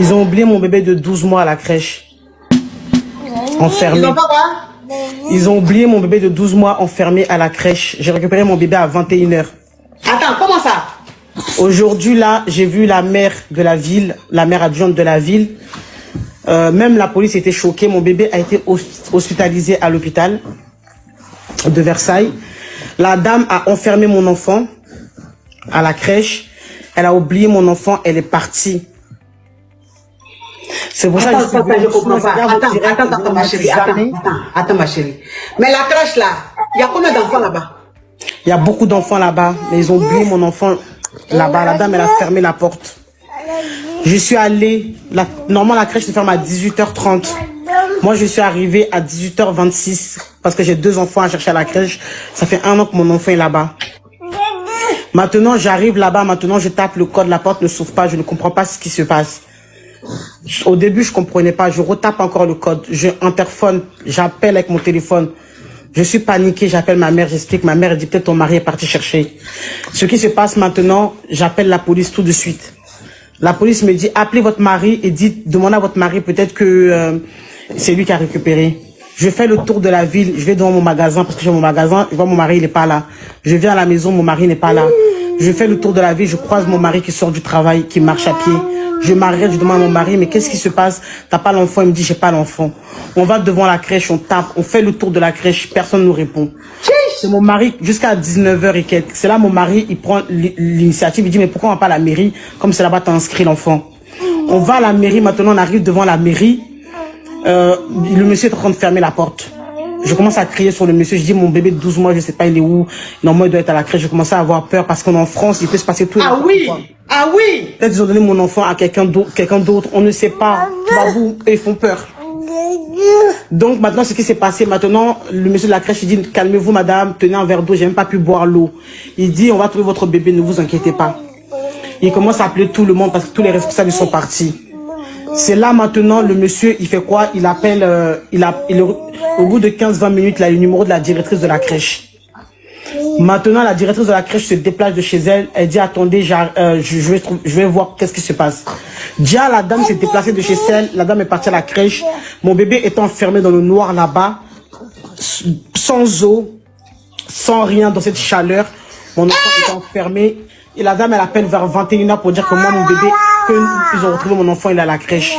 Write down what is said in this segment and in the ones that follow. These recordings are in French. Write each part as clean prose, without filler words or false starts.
Ils ont oublié mon bébé de 12 mois à la crèche. Enfermé. Ils ont pas quoi? Ils ont oublié mon bébé de 12 mois enfermé à la crèche. J'ai récupéré mon bébé à 21 h. Attends, comment ça? Aujourd'hui, là, j'ai vu la maire de la ville, la maire adjointe de la ville. Même la police était choquée. Mon bébé a été hospitalisé à l'hôpital de Versailles. La dame a enfermé mon enfant à la crèche. Elle a oublié mon enfant. Elle est partie. C'est pour ça que je comprends pas. Attends, ma chérie. Attends, ma chérie. Mais la crèche là, il y a combien d'enfants là-bas? Il y a beaucoup d'enfants là-bas, mais ils ont oublié mon enfant là-bas. La dame, elle a fermé la porte. Je suis allée, normalement la crèche se ferme à 18 h 30. Moi, je suis arrivée à 18 h 26 parce que j'ai 2 enfants à chercher à la crèche. Ça fait 1 an que mon enfant est là-bas. Maintenant, j'arrive là-bas, maintenant je tape le code, la porte ne s'ouvre pas, je ne comprends pas ce qui se passe. Au début, je comprenais pas, je retape encore le code, je interphone, j'appelle avec mon téléphone. Je suis paniquée, j'appelle ma mère, j'explique, ma mère dit peut-être ton mari est parti chercher. Ce qui se passe maintenant, j'appelle la police tout de suite. La police me dit appelez votre mari et demandez à votre mari peut-être que c'est lui qui a récupéré. Je fais le tour de la ville, je vais devant mon magasin parce que j'ai mon magasin, je vois mon mari il n'est pas là. Je viens à la maison, mon mari n'est pas là. Je fais le tour de la ville, je croise mon mari qui sort du travail, qui marche à pied. Je m'arrête, je demande à mon mari, mais qu'est-ce qui se passe? T'as pas l'enfant? Il me dit, j'ai pas l'enfant. On va devant la crèche, on tape, on fait le tour de la crèche, personne ne nous répond. C'est mon mari, jusqu'à 19 h et quelques. C'est là mon mari, il prend l'initiative, il dit, mais pourquoi on va pas à la mairie? Comme c'est là-bas, t'as inscrit l'enfant. On va à la mairie, maintenant on arrive devant la mairie. Le monsieur est en train de fermer la porte. Je commence à crier sur le monsieur, je dis mon bébé de 12 mois, je sais pas il est où. Normalement il doit être à la crèche, je commence à avoir peur parce qu'en France, il peut se passer tout. Ah oui, ah oui. Peut-être ils ont donné mon enfant à quelqu'un d'autre, on ne sait pas. Babou, ils font peur. Donc maintenant ce qui s'est passé, maintenant le monsieur de la crèche il dit calmez-vous madame, tenez un verre d'eau, j'ai même pas pu boire l'eau. Il dit on va trouver votre bébé, ne vous inquiétez pas. Il commence à appeler tout le monde parce que tous les responsables sont partis. C'est là maintenant, le monsieur, il fait quoi? Il appelle, au bout de 15-20 minutes, il a le numéro de la directrice de la crèche. Maintenant, la directrice de la crèche se déplace de chez elle. Elle dit, attendez, je vais voir qu'est-ce qui se passe. Déjà, la dame s'est déplacée de chez elle. La dame est partie à la crèche. Mon bébé est enfermé dans le noir là-bas, sans eau, sans rien, dans cette chaleur. Mon enfant est enfermé. Et la dame, elle appelle vers 21 h pour dire que moi, mon bébé, qu'ils ont retrouvé mon enfant, il est à la crèche.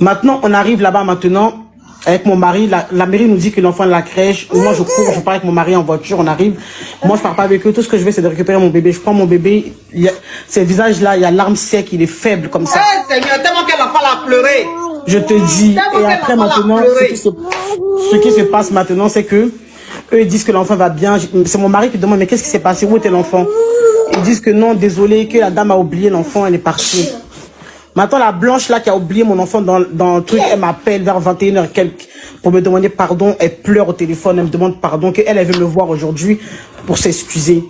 Maintenant, on arrive là-bas maintenant, avec mon mari. La mairie nous dit que l'enfant est à la crèche. Moi, je cours, je pars avec mon mari en voiture, on arrive. Moi, je pars pas avec eux. Tout ce que je veux, c'est de récupérer mon bébé. Je prends mon bébé. Ces visages-là, il y a l'arme sec, il est faible comme ça. Eh, Seigneur, tellement que l'enfant l'a pleuré. Je te dis. Et après, maintenant, ce qui se passe maintenant, c'est que eux, ils disent que l'enfant va bien. C'est mon mari qui demande, mais qu'est-ce qui s'est passé? Où était l'enfant? Ils disent que non, désolé, que la dame a oublié l'enfant, elle est partie. Maintenant, la blanche là qui a oublié mon enfant dans le truc, elle m'appelle vers 21 h quelques pour me demander pardon. Elle pleure au téléphone, elle me demande pardon, qu'elle veut me voir aujourd'hui pour s'excuser.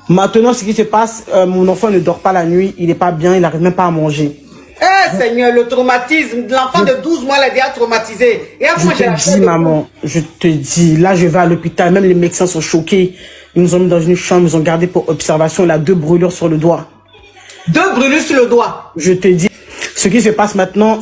Maintenant, ce qui se passe, mon enfant ne dort pas la nuit, il n'est pas bien, il n'arrive même pas à manger. Eh Seigneur, le traumatisme, l'enfant de 12 mois l'a déjà traumatisé. Et Je te dis, maman, je te dis, là je vais à l'hôpital, même les médecins sont choqués. Ils nous ont mis dans une chambre, ils nous ont gardé pour observation, il a 2 brûlures sur le doigt. 2 brûlures sur le doigt. Je te dis, ce qui se passe maintenant,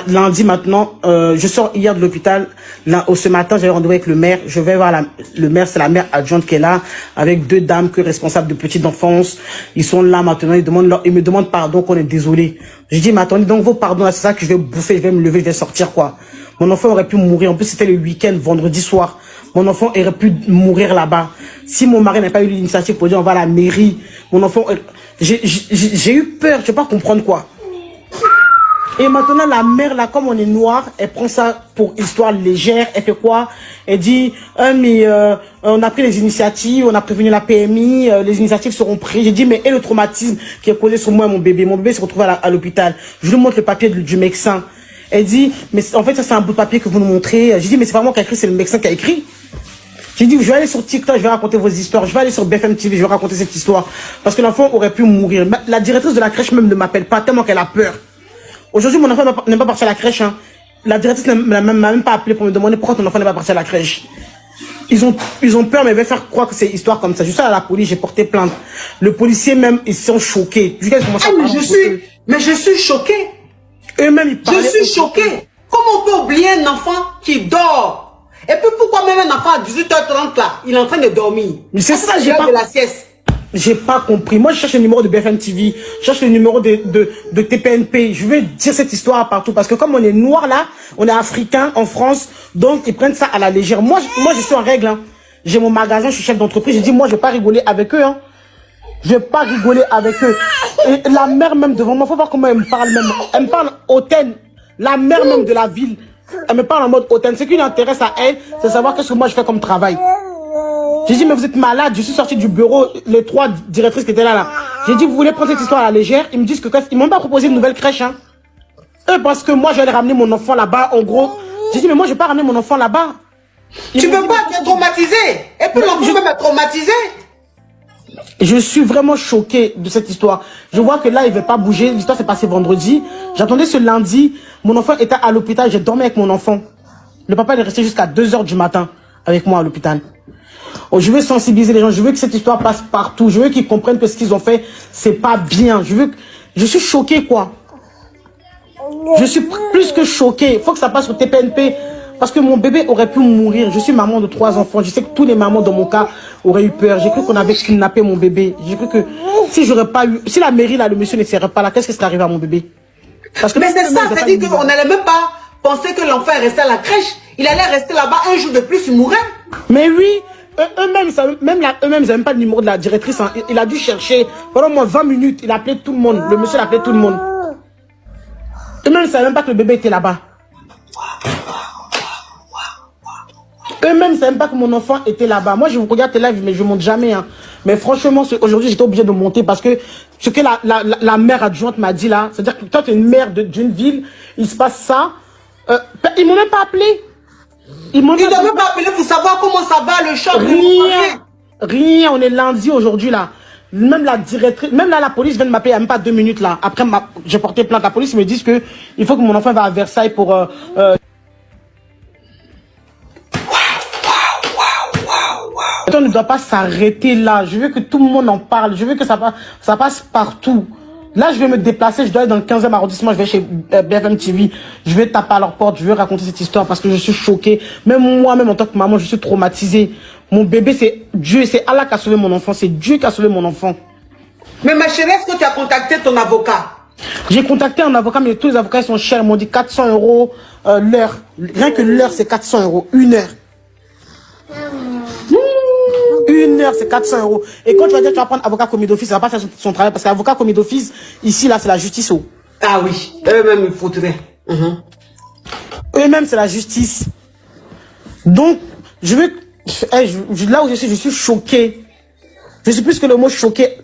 lundi maintenant, je sors hier de l'hôpital, ce matin j'avais rendez-vous avec le maire, je vais voir le maire, c'est la mère adjointe qui est là, avec 2 dames que responsables de petite enfance, ils sont là maintenant, ils me demandent pardon, qu'on est désolé. Je dis, mais attendez, donc vos pardons là, c'est ça que je vais bouffer, je vais me lever, je vais sortir quoi. Mon enfant aurait pu mourir, en plus c'était le week-end, vendredi soir, mon enfant aurait pu mourir là-bas. Si mon mari n'a pas eu l'initiative pour dire on va à la mairie, mon enfant, j'ai eu peur, je ne sais pas comprendre quoi. Et maintenant, la mère, là, comme on est noir, elle prend ça pour histoire légère. Elle fait quoi? Elle dit, mais on a pris les initiatives, on a prévenu la PMI, les initiatives seront prises. J'ai dit, mais et le traumatisme qui est causé sur moi et mon bébé? Mon bébé se retrouve à l'hôpital. Je lui montre le papier du médecin. Elle dit, mais en fait, ça c'est un bout de papier que vous nous montrez. J'ai dit, mais c'est pas moi qui a écrit, c'est le médecin qui a écrit. J'ai dit, je vais aller sur TikTok, je vais raconter vos histoires. Je vais aller sur BFM TV, je vais raconter cette histoire. Parce que l'enfant aurait pu mourir. La directrice de la crèche même ne m'appelle pas, tellement qu'elle a peur. Aujourd'hui, mon enfant n'est pas parti à la crèche. Hein. La directrice ne m'a même pas appelé pour me demander pourquoi ton enfant n'est pas parti à la crèche. Ils ont peur, mais ils veulent faire croire que c'est histoire comme ça. Je suis à la police, j'ai porté plainte. Le policier même, ils sont choqués. Ah, mais Mais je suis choquée. Eux-mêmes, ils parlaient. Je suis choquée. Comment on peut oublier un enfant qui dort? Et puis pourquoi même un enfant à 18h30 là, il est en train de dormir? Mais c'est ça, j'ai pas... de la sieste. J'ai pas compris. Moi, je cherche le numéro de BFM TV, je cherche le numéro de TPNP. Je veux dire cette histoire partout parce que comme on est noir là, on est africain en France, donc ils prennent ça à la légère. Moi je suis en règle. Hein. J'ai mon magasin, je suis chef d'entreprise. J'ai dit, moi, je vais pas rigoler avec eux. Hein. Je vais pas rigoler avec eux. Et la mère même devant moi, faut voir comment elle me parle même. Elle me parle hautaine. La mère même de la ville, elle me parle en mode hautaine. Ce qui l'intéresse à elle, c'est savoir qu'est-ce que moi je fais comme travail. J'ai dit, mais vous êtes malade. Je suis sorti du bureau, les 3 directrices qui étaient là. J'ai dit, vous voulez prendre cette histoire à la légère? Ils me disent que ils m'ont pas proposé une nouvelle crèche. Hein. Eux, parce que moi, j'allais ramener mon enfant là-bas, en gros. J'ai dit, mais moi, je vais pas ramener mon enfant là-bas. Tu peux pas être traumatisé. Et puis l'enfant peut m'être traumatisé. Je suis vraiment choqué de cette histoire. Je vois que là, il ne veut pas bouger. L'histoire s'est passée vendredi. J'attendais ce lundi. Mon enfant était à l'hôpital. J'ai dormi avec mon enfant. Le papa est resté jusqu'à 2 h du matin avec moi à l'hôpital. Oh, je veux sensibiliser les gens. Je veux que cette histoire passe partout. Je veux qu'ils comprennent que ce qu'ils ont fait, c'est pas bien. Je suis choqué, quoi. Je suis plus que choqué. Il faut que ça passe au TPNP. Parce que mon bébé aurait pu mourir. Je suis maman de 3 enfants. Je sais que tous les mamans dans mon cas auraient eu peur. J'ai cru qu'on avait kidnappé mon bébé. J'ai cru que si j'aurais pas eu, si la mairie là, le monsieur ne serait pas là, qu'est-ce qui serait arrivé à mon bébé? Parce que mais c'est ça, c'est dit qu'on n'allait même pas penser que l'enfant est resté à la crèche. Il allait rester là-bas un jour de plus, il mourrait. Mais oui, eux-mêmes, ils n'avaient même pas le numéro de la directrice. Hein. Il a dû chercher pendant moins 20 minutes. Il a appelé tout le monde. Le monsieur a appelé tout le monde. Eux-mêmes, ils ne savaient même pas que le bébé était là-bas. Eux-mêmes ne savaient même pas que mon enfant était là-bas. Moi, je vous regarde tes lives, mais je ne monte jamais. Hein. Mais franchement, aujourd'hui, j'étais obligé de monter parce que ce que la mère adjointe m'a dit là, c'est-à-dire que toi, tu es une mère d'une ville, il se passe ça. Ils ne m'ont même pas appelé. Ils ne doivent même pas appeler pour savoir comment ça va, le choc. Rien, on est lundi aujourd'hui là. Même la directrice, même là, la police vient de m'appeler il n'y a même pas 2 minutes là. Après, j'ai porté plainte. La police me dit que il faut que mon enfant va à Versailles pour... On ne doit pas s'arrêter là. Je veux que tout le monde en parle. Je veux que ça passe partout. Là, je vais me déplacer. Je dois aller dans le 15e arrondissement. Je vais chez BFM TV. Je vais taper à leur porte. Je vais raconter cette histoire parce que je suis choquée. Même moi-même, en tant que maman, je suis traumatisée. Mon bébé, c'est Dieu. C'est Allah qui a sauvé mon enfant. C'est Dieu qui a sauvé mon enfant. Mais ma chérie, est-ce que tu as contacté ton avocat? J'ai contacté un avocat, mais tous les avocats sont chers. Ils m'ont dit 400 € l'heure. Rien que l'heure, c'est 400 €. 1 heure. 1 heure, c'est 400 €. Et quand tu vas dire que tu vas prendre avocat commis d'office, ça va pas faire son travail. Parce qu'avocat commis d'office, ici, là, c'est la justice. Oh. Ah oui, eux-mêmes, il faudrait. Eux-mêmes, c'est la justice. Donc, là où je suis choqué. Je suis plus que le mot choqué.